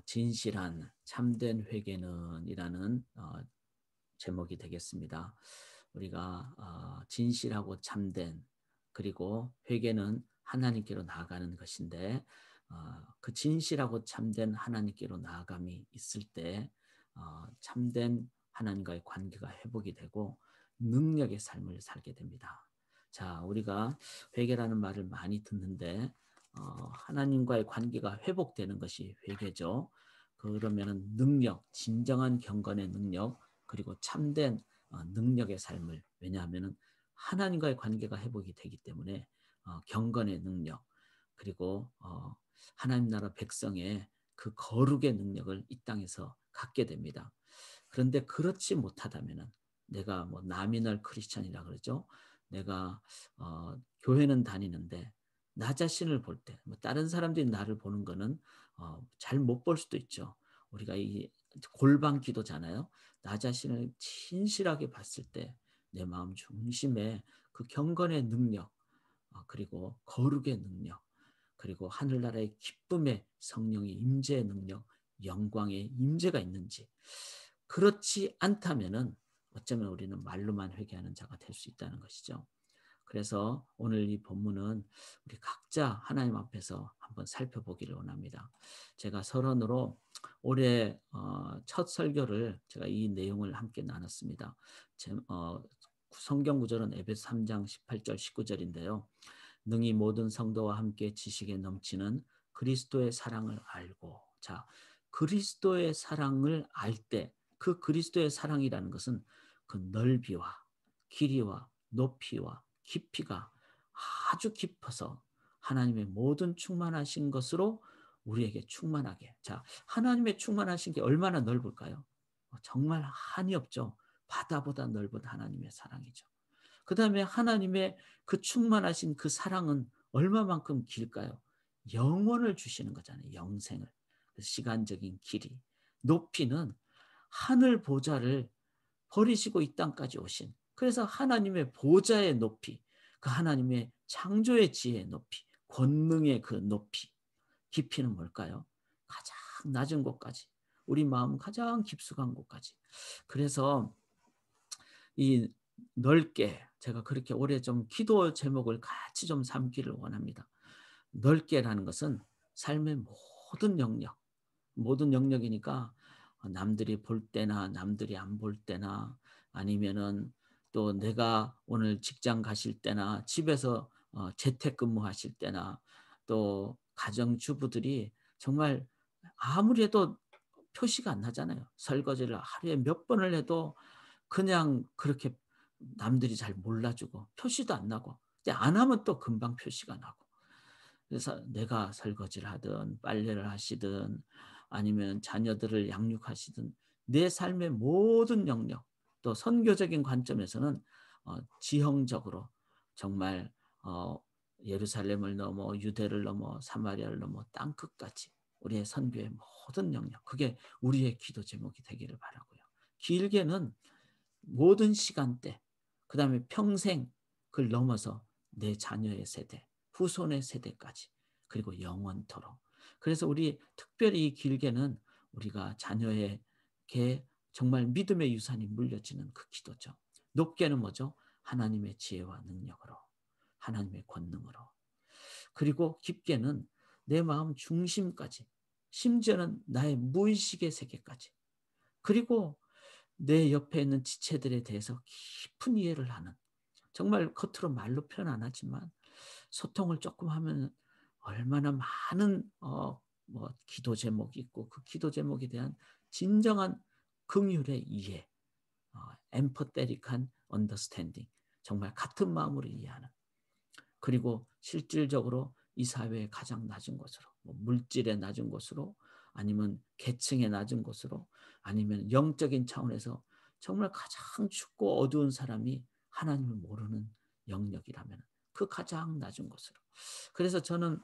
진실한 참된 회개는 이라는 제목이 되겠습니다. 우리가 진실하고 참된 그리고 회개는 하나님께로 나아가는 것인데 그 진실하고 참된 하나님께로 나아감이 있을 때 참된 하나님과의 관계가 회복이 되고 능력의 삶을 살게 됩니다. 자, 우리가 회개라는 말을 많이 듣는데 하나님과의 관계가 회복되는 것이 회개죠. 그러면은 능력, 진정한 경건의 능력, 그리고 참된 능력의 삶을, 왜냐하면은 하나님과의 관계가 회복이 되기 때문에 경건의 능력, 그리고 하나님 나라 백성의 그 거룩의 능력을 이 땅에서 갖게 됩니다. 그런데 그렇지 못하다면은 내가 뭐 나미널 크리스천이라 그러죠. 내가 교회는 다니는데 나 자신을 볼 때, 뭐 다른 사람들이 나를 보는 거는 잘 못 볼 수도 있죠. 우리가 이 골방 기도잖아요. 나 자신을 진실하게 봤을 때 내 마음 중심에 그 경건의 능력, 그리고 거룩의 능력, 그리고 하늘나라의 기쁨의 성령의 임재의 능력, 영광의 임재가 있는지, 그렇지 않다면은 어쩌면 우리는 말로만 회개하는 자가 될 수 있다는 것이죠. 그래서 오늘 이 본문은 우리 각자 하나님 앞에서 한번 살펴보기를 원합니다. 제가 서론으로 올해 첫 설교를 제가 이 내용을 함께 나눴습니다. 성경 구절은 에베소 3장 18절 19절인데요. 능히 모든 성도와 함께 지식에 넘치는 그리스도의 사랑을 알고, 자, 그리스도의 사랑을 알 때 그 그리스도의 사랑이라는 것은 그 넓이와 길이와 높이와 깊이가 아주 깊어서 하나님의 모든 충만하신 것으로 우리에게 충만하게. 자, 하나님의 충만하신 게 얼마나 넓을까요? 정말 한이 없죠. 바다보다 넓은 하나님의 사랑이죠. 그 다음에 하나님의 그 충만하신 그 사랑은 얼마만큼 길까요? 영원을 주시는 거잖아요. 영생을. 시간적인 길이. 높이는 하늘 보좌를 버리시고 이 땅까지 오신, 그래서 하나님의 보좌의 높이, 그 하나님의 창조의 지혜의 높이, 권능의 그 높이. 깊이는 뭘까요? 가장 낮은 곳까지, 우리 마음 가장 깊숙한 곳까지. 그래서 이 넓게, 제가 그렇게 올해 좀 기도 제목을 같이 좀 삼기를 원합니다. 넓게라는 것은 삶의 모든 영역, 모든 영역이니까 남들이 볼 때나 남들이 안 볼 때나, 아니면은 또 내가 오늘 직장 가실 때나 집에서 재택근무하실 때나, 또 가정주부들이 정말 아무리 해도 표시가 안 나잖아요. 설거지를 하루에 몇 번을 해도 그냥 그렇게 남들이 잘 몰라주고 표시도 안 나고, 근데 안 하면 또 금방 표시가 나고. 그래서 내가 설거지를 하든 빨래를 하시든 아니면 자녀들을 양육하시든 내 삶의 모든 영역, 또 선교적인 관점에서는 지형적으로 정말 예루살렘을 넘어 유대를 넘어 사마리아를 넘어 땅끝까지 우리의 선교의 모든 영역, 그게 우리의 기도 제목이 되기를 바라고요. 길게는 모든 시간대, 그 다음에 평생, 그걸 넘어서 내 자녀의 세대, 후손의 세대까지, 그리고 영원토록. 그래서 우리 특별히 길게는 우리가 자녀에게 정말 믿음의 유산이 물려지는 그 기도죠. 높게는 뭐죠? 하나님의 지혜와 능력으로, 하나님의 권능으로. 그리고 깊게는 내 마음 중심까지, 심지어는 나의 무의식의 세계까지, 그리고 내 옆에 있는 지체들에 대해서 깊은 이해를 하는, 정말 겉으로 말로 표현 안 하지만 소통을 조금 하면 얼마나 많은 뭐 기도 제목이 있고, 그 기도 제목에 대한 진정한 긍휼의 이해, 엠퍼테릭한 언더스탠딩, 정말 같은 마음으로 이해하는, 그리고 실질적으로 이 사회의 가장 낮은 곳으로, 뭐 물질의 낮은 곳으로, 아니면 계층의 낮은 곳으로, 아니면 영적인 차원에서 정말 가장 춥고 어두운 사람이 하나님을 모르는 영역이라면 그 가장 낮은 곳으로. 그래서 저는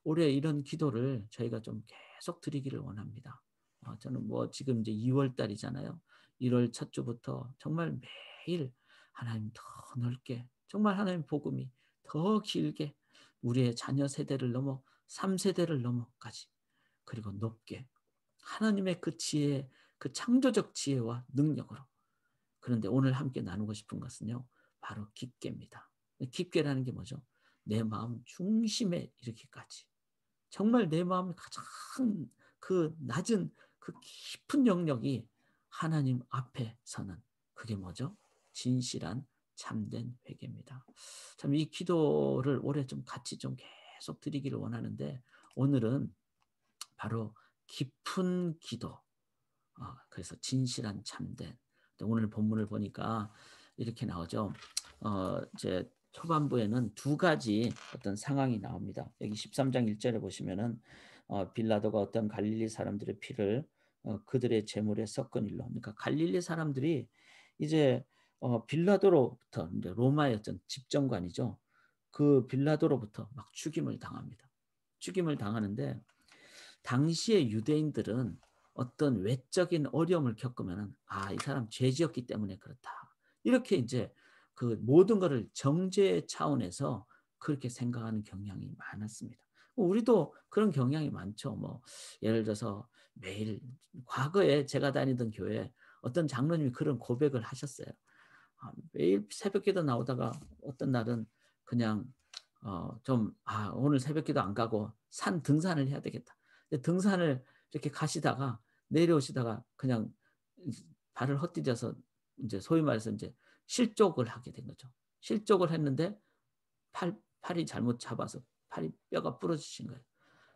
올해 이런 기도를 저희가 좀 계속 드리기를 원합니다. 저는 뭐 지금 이제 2월 달이잖아요. 1월 첫 주부터 정말 매일 하나님 더 넓게, 정말 하나님 복음이 더 길게 우리의 자녀 세대를 넘어 3세대를 넘어까지, 그리고 높게, 하나님의 그 지혜, 그 창조적 지혜와 능력으로. 그런데 오늘 함께 나누고 싶은 것은요, 바로 깊게입니다. 깊게라는 게 뭐죠? 내 마음 중심에 이르기까지. 정말 내 마음이 가장 그 낮은 그 깊은 영역이 하나님 앞에 서는, 그게 뭐죠? 진실한 참된 회개입니다. 참 이 기도를 올해 좀 같이 좀 계속 드리기를 원하는데, 오늘은 바로 깊은 기도, 그래서 진실한 참된. 오늘 본문을 보니까 이렇게 나오죠. 이제 초반부에는 두 가지 어떤 상황이 나옵니다. 여기 13장 1절에 보시면은 빌라도가 어떤 갈릴리 사람들의 피를 그들의 제물에 섞은 일로. 그러니까 갈릴리 사람들이 이제 빌라도로부터, 이제 로마의 어떤 집정관이죠. 그 빌라도로부터 막 죽임을 당합니다. 죽임을 당하는데, 당시의 유대인들은 어떤 외적인 어려움을 겪으면은 '아, 이 사람 죄 지었기 때문에 그렇다.' 이렇게 이제 그 모든 것을 정죄 차원에서 그렇게 생각하는 경향이 많았습니다. 우리도 그런 경향이 많죠. 뭐 예를 들어서 매일, 과거에 제가 다니던 교회에 어떤 장로님이 그런 고백을 하셨어요. 매일 새벽기도 나오다가 어떤 날은 그냥 좀 '아, 오늘 새벽기도 안 가고 산 등산을 해야 되겠다.' 근데 등산을 이렇게 가시다가 내려오시다가 그냥 발을 헛디뎌서 인제 소위 말해서 인제 실족을 하게 된 거죠. 실족을 했는데 팔이 잘못 잡아서 팔이 뼈가 부러지신 거예요.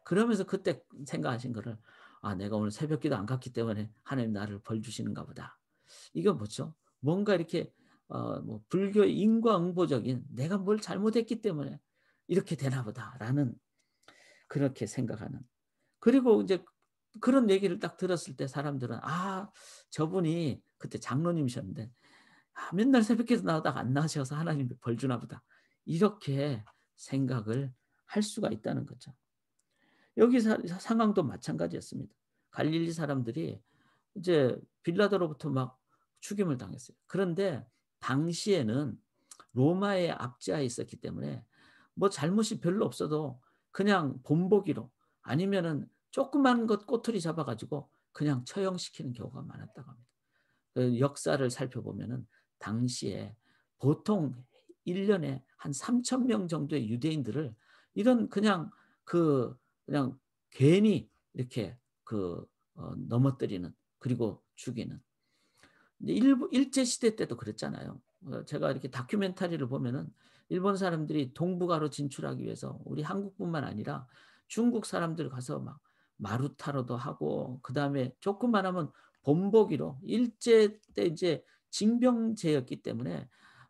그러면서 그때 생각하신 거를 '아, 내가 오늘 새벽기도 안 갔기 때문에 하나님 나를 벌 주시는가 보다.' 이건 뭐죠? 뭔가 이렇게 뭐 불교의 인과응보적인 '내가 뭘 잘못했기 때문에 이렇게 되나 보다.'라는 그렇게 생각하는. 그리고 이제 그런 얘기를 딱 들었을 때 사람들은 '아, 저분이 그때 장로님이셨는데 맨날 새벽기도 나오다가 안 나으셔서 하나님이 벌 주나 보다.' 이렇게 생각을 할 수가 있다는 거죠. 여기 상황도 마찬가지였습니다. 갈릴리 사람들이 이제 빌라도로부터 막 죽임을 당했어요. 그런데 당시에는 로마의 압제하에 있었기 때문에 뭐 잘못이 별로 없어도 그냥 본보기로, 아니면은 조그만 것 꼬투리 잡아 가지고 그냥 처형시키는 경우가 많았다고 합니다. 그 역사를 살펴보면은 당시에 보통 1 년에 한 3천 명 정도의 유대인들을 이런 그냥 그냥 괜히 이렇게 넘어뜨리는, 그리고 죽이는. 근데 일제 시대 때도 그랬잖아요. 제가 이렇게 다큐멘터리를 보면은 일본 사람들이 동북아로 진출하기 위해서 우리 한국뿐만 아니라 중국 사람들 가서 막 마루타로도 하고, 그다음에 조금만 하면 본보기로, 일제 때 이제 징병제였기 때문에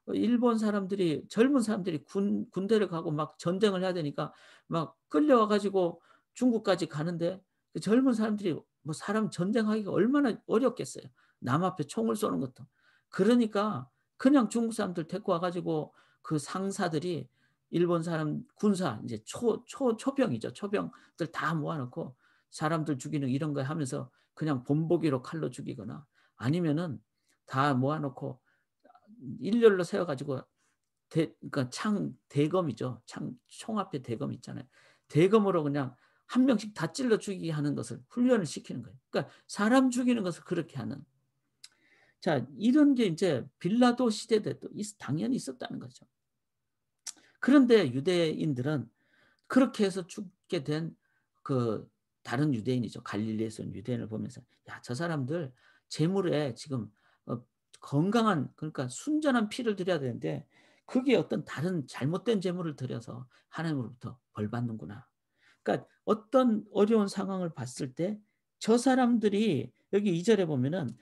일본 사람들이, 젊은 사람들이 군대를 가고 막 전쟁을 해야 되니까 막 끌려와 가지고 중국까지 가는데, 그 젊은 사람들이 뭐 사람 전쟁하기가 얼마나 어렵겠어요. 남 앞에 총을 쏘는 것도. 그러니까 그냥 중국 사람들 데리고 와 가지고 그 상사들이 일본 사람 군사 이제 초병이죠. 초병들 다 모아 놓고 사람들 죽이는 이런 거 하면서 그냥 본보기로 칼로 죽이거나, 아니면은 다 모아 놓고 일렬로 세워 가지고 그러니까 대검이죠. 총 앞에 대검 있잖아요. 대검으로 그냥 한 명씩 다 찔러 죽이게 하는 것을 훈련을 시키는 거예요. 그러니까 사람 죽이는 것을 그렇게 하는. 자, 이런 게 인제 빌라도 시대 때도 당연히 있었다는 거죠. 그런데 유대인들은 그렇게 해서 죽게 된 그 다른 유대인이죠. 갈릴리에서 온 유대인을 보면서 '야, 저 사람들 제물에 지금 어 건강한, 그러니까 순전한 피를 드려야 되는데 그게 어떤 다른 잘못된 제물을 드려서 하나님으로부터 벌 받는구나.' 그러니까 어떤 어려운 상황을 봤을 때 저 사람들이, 여기 2 절에 보면은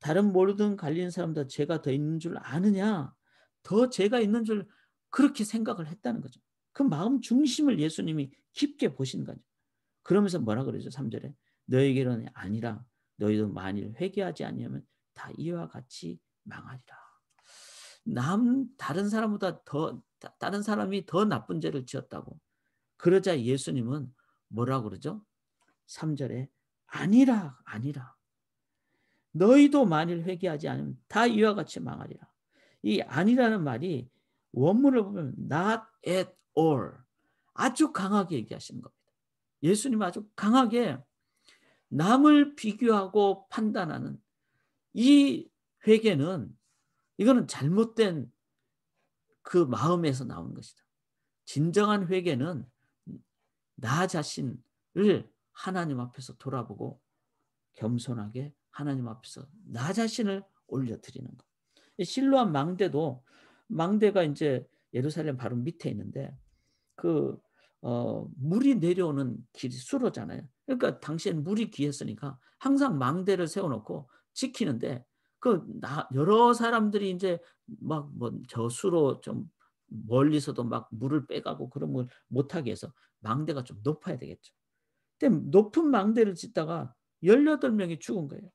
"다른 모든 갈리는 사람보다 죄가 더 있는 줄 아느냐?" 더 죄가 있는 줄 그렇게 생각을 했다는 거죠. 그 마음 중심을 예수님이 깊게 보시는 거죠. 그러면서 뭐라 그러죠? 3 절에 "너희에게는 아니라 너희도 만일 회개하지 아니하면 다 이와 같이 망하리라." 다른 사람보다 다른 사람이 더 나쁜 죄를 지었다고. 그러자 예수님은 뭐라고 그러죠? 3 절에 "아니라, 아니라. 너희도 만일 회개하지 않으면 다 이와 같이 망하리라." 이 아니라는 말이 원문을 보면 not at all, 아주 강하게 얘기하시는 겁니다. 예수님은 아주 강하게 남을 비교하고 판단하는 이 회개는, 이거는 잘못된 그 마음에서 나오는 것이다. 진정한 회개는 나 자신을 하나님 앞에서 돌아보고 겸손하게 하나님 앞에서 나 자신을 올려드리는 것. 실로암 망대도, 망대가 이제 예루살렘 바로 밑에 있는데 그 물이 내려오는 길이 수로잖아요. 그러니까 당시에는 물이 귀했으니까 항상 망대를 세워 놓고 지키는데, 여러 사람들이 인제 막 뭐 저수로 좀 멀리서도 막 물을 빼가고 그런 걸 못하게 해서 망대가 좀 높아야 되겠죠. 근데 높은 망대를 짓다가 18 명이 죽은 거예요.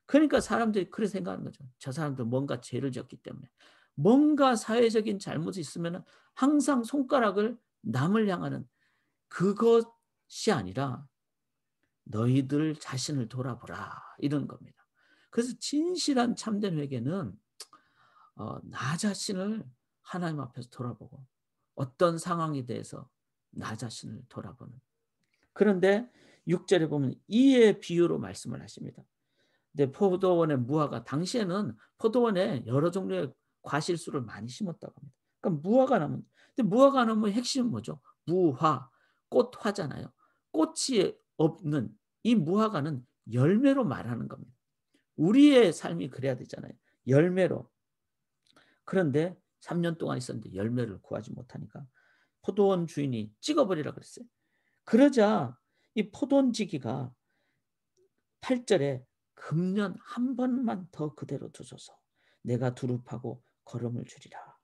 그러니까 사람들이 그렇게 생각하는 거죠. 저 사람들 뭔가 죄를 졌기 때문에. 뭔가 사회적인 잘못이 있으면은 항상 손가락을 남을 향하는, 그것이 아니라 "너희들 자신을 돌아보라." 이런 겁니다. 그래서 진실한 참된 회개는 나 자신을 하나님 앞에서 돌아보고 어떤 상황에 대해서 나 자신을 돌아보는. 그런데 6 절에 보면 이의 비유로 말씀을 하십니다. 근데 포도원의 무화과, 당시에는 포도원에 여러 종류의 과실수를 많이 심었다고 합니다. 그러니까 무화과 나무, 근데 무화과 나무의 핵심은 뭐죠? 무화, 꽃화잖아요. 꽃이 없는 이 무화과는 열매로 말하는 겁니다. 우리의 삶이 그래야 되잖아요. 열매로. 그런데 3년 동안 있었는데 열매를 구하지 못하니까 포도원 주인이 찍어버리라 그랬어요. 그러자 이 포도원지기가 8 절에 "금년 한 번만 더 그대로 두소서. 내가 두릅하고 거름을 주리라.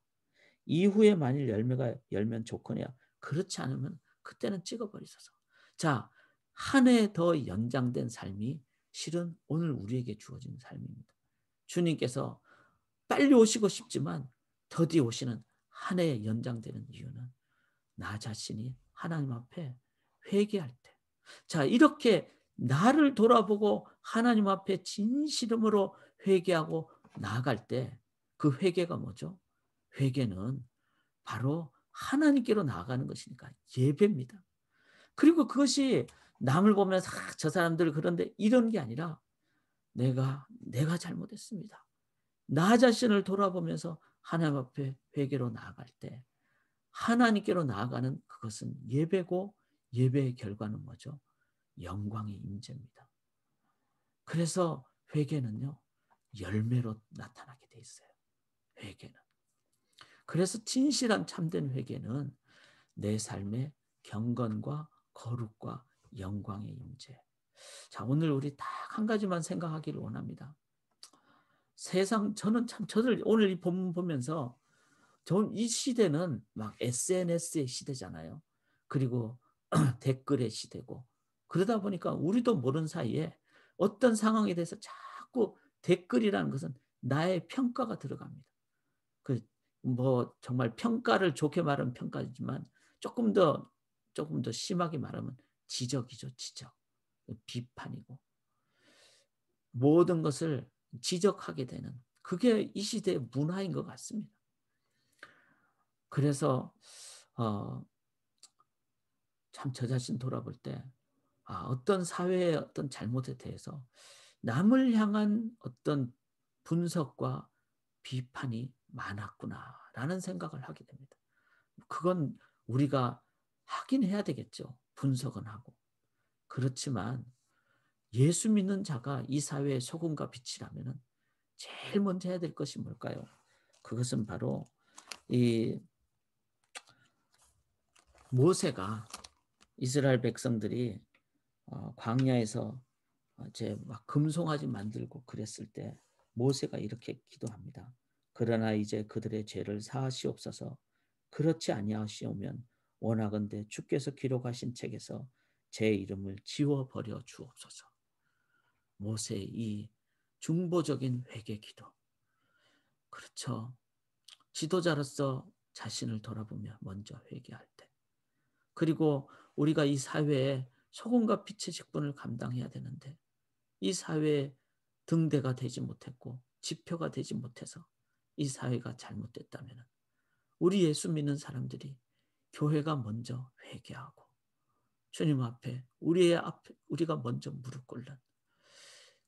이후에 만일 열매가 열면 좋거니와 그렇지 않으면 그때는 찍어 버리소서." 자, 한 해 더 연장된 삶이 실은 오늘 우리에게 주어진 삶입니다. 주님께서 빨리 오시고 싶지만 더디 오시는 한 해 연장되는 이유는 나 자신이 하나님 앞에 회개할 때, 자, 이렇게 나를 돌아보고 하나님 앞에 진실함으로 회개하고 나아갈 때, 그 회개가 뭐죠? 회개는 바로 하나님께로 나아가는 것이니까 예배입니다. 그리고 그것이 남을 보면서 '아 저 사람들 그런데.' 이런 게 아니라 내가 잘못했습니다. 나 자신을 돌아보면서 하나님 앞에 회개로 나아갈 때 하나님께로 나아가는 그것은 예배고, 예배의 결과는 뭐죠? 영광의 임재입니다. 그래서 회개는요, 열매로 나타나게 돼 있어요. 회개는. 그래서 진실한 참된 회개는 내 삶의 경건과 거룩과 영광의 임재. 자, 오늘 우리 딱 한 가지만 생각하기를 원합니다. 저는 참 저를 오늘 이 본문 보면서 전 이 시대는 막 SNS의 시대잖아요. 그리고 댓글의 시대고, 그러다 보니까 우리도 모르는 사이에 어떤 상황에 대해서 자꾸 댓글이라는 것은 나의 평가가 들어갑니다. 그 뭐 정말 평가를 좋게 말하면 평가지만 조금 더 심하게 말하면 지적이죠, 지적. 비판이고. 모든 것을 지적하게 되는, 그게 이 시대의 문화인 것 같습니다. 그래서 어 참 저 자신 돌아볼 때, 어떤 사회의 어떤 잘못에 대해서 남을 향한 어떤 분석과 비판이 많았구나라는 생각을 하게 됩니다. 그건 우리가 하긴 해야 되겠죠. 분석은 하고. 그렇지만 예수 믿는 자가 이 사회의 소금과 빛이라면은 제일 먼저 해야 될 것이 뭘까요? 그것은 바로 이 모세가, 이스라엘 백성들이 광야에서 이제 막 금송아지 만들고 그랬을 때 모세가 이렇게 기도합니다. "그러나 이제 그들의 죄를 사하시옵소서. 그렇지 아니하시오면 원하건대 주께서 기록하신 책에서 제 이름을 지워 버려 주옵소서." 모세의 이 중보적인 회개 기도. 그렇죠. 지도자로서 자신을 돌아보며 먼저 회개할 때. 그리고 우리가 이 사회에 소금과 빛의 직분을 감당해야 되는데 이 사회에 등대가 되지 못했고 지표가 되지 못해서 이 사회가 잘못됐다면 우리 예수 믿는 사람들이 교회가 먼저 회개하고 주님 앞에 우리가 먼저 무릎 꿇는,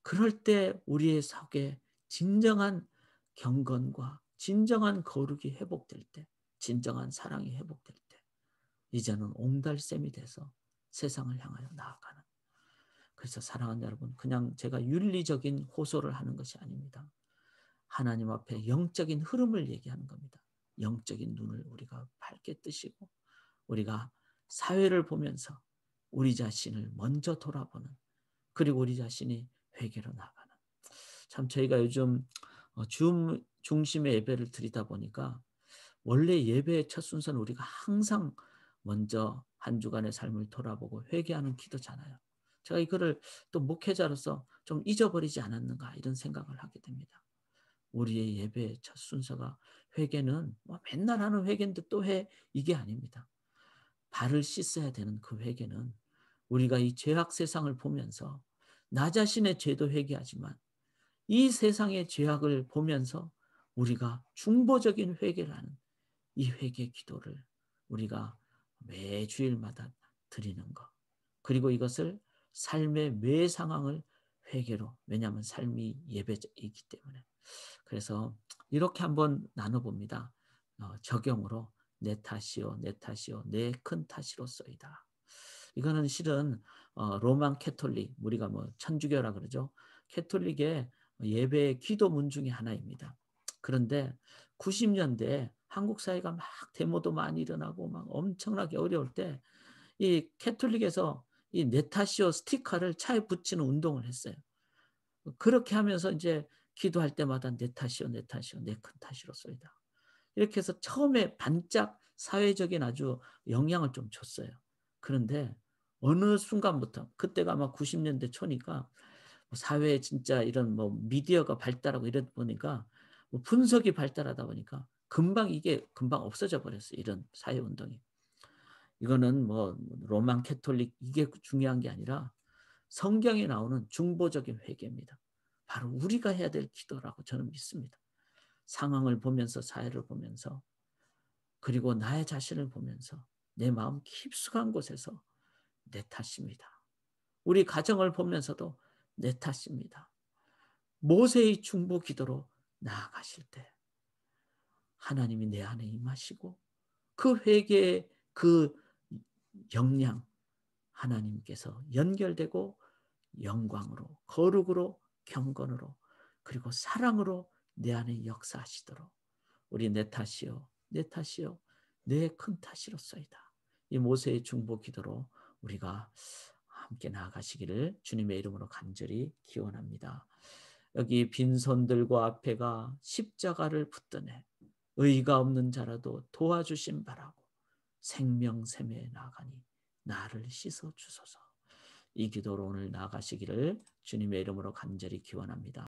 그럴 때 우리의 속에 진정한 경건과 진정한 거룩이 회복될 때, 진정한 사랑이 회복될 때, 이제는 옹달샘이 돼서 세상을 향하여 나아가는. 그래서 사랑하는 여러분, 그냥 제가 윤리적인 호소를 하는 것이 아닙니다. 하나님 앞에 영적인 흐름을 얘기하는 겁니다. 영적인 눈을 우리가 밝게 뜨시고, 우리가 사회를 보면서 우리 자신을 먼저 돌아보는, 그리고 우리 자신이 회개로 나가는. 참 저희가 요즘 줌 중심의 예배를 드리다 보니까, 원래 예배의 첫 순서는 우리가 항상 먼저 한 주간의 삶을 돌아보고 회개하는 기도잖아요. 제가 이거를 또 목회자로서 좀 잊어버리지 않았는가, 이런 생각을 하게 됩니다. 우리의 예배의 첫 순서가, 회개는 뭐 맨날 하는 회개인데 또 해, 이게 아닙니다. 발을 씻어야 되는 그 회개는, 우리가 이 죄악 세상을 보면서 나 자신의 죄도 회개하지만 이 세상의 죄악을 보면서 우리가 중보적인 회개를 하는 이 회개 기도를 우리가 매 주일마다 드리는 것. 그리고 이것을 삶의 매 상황을 회개로, 왜냐하면 삶이 예배이기 때문에. 그래서 이렇게 한번 나눠봅니다. 적용으로, 내 탓이요 내 탓이요 내 큰 탓이로소이다. 이거는 실은 로만 캐톨릭, 우리가 뭐 천주교라 그러죠. 캐톨릭의 예배 기도문 중에 하나입니다. 그런데 90년대에 한국 사회가 막 데모도 많이 일어나고 막 엄청나게 어려울 때, 이 캐톨릭에서 이 네타시오 스티커를 차에 붙이는 운동을 했어요. 그렇게 하면서 이제 기도할 때마다 내 탓이요 내 탓이요 내 큰 탓이로소이다. 이렇게 해서 처음에 반짝 사회적인 아주 영향을 좀 줬어요. 그런데 어느 순간부터, 그때가 아마 90년대 초니까, 사회에 진짜 이런 뭐 미디어가 발달하고 이러다 보니까, 뭐 분석이 발달하다 보니까 이게 금방 없어져 버렸어요, 이런 사회 운동이. 이거는 뭐 로만 캐톨릭 이게 중요한 게 아니라 성경에 나오는 중보적인 회개입니다. 바로 우리가 해야 될 기도라고 저는 믿습니다. 상황을 보면서, 사회를 보면서, 그리고 나의 자신을 보면서 내 마음 깊숙한 곳에서 내 탓입니다. 우리 가정을 보면서도 내 탓입니다. 모세의 중보 기도로 나아가실 때 하나님이 내 안에 임하시고, 그 회개의 그 역량, 하나님께서 연결되고 영광으로, 거룩으로, 경건으로, 그리고 사랑으로 내 안에 역사하시도록, 우리 내 탓이요 내 탓이요 내 큰 탓이로소이다. 이 모세의 중보 기도로 우리가 함께 나아가시기를 주님의 이름으로 간절히 기원합니다. 여기 빈손들과 앞에가 십자가를 붙드네 의가 없는 자라도 도와주심 바라고 생명샘에 나가니 나를 씻어 주소서. 이 기도로 오늘 나아가시기를 주님의 이름으로 간절히 기원합니다.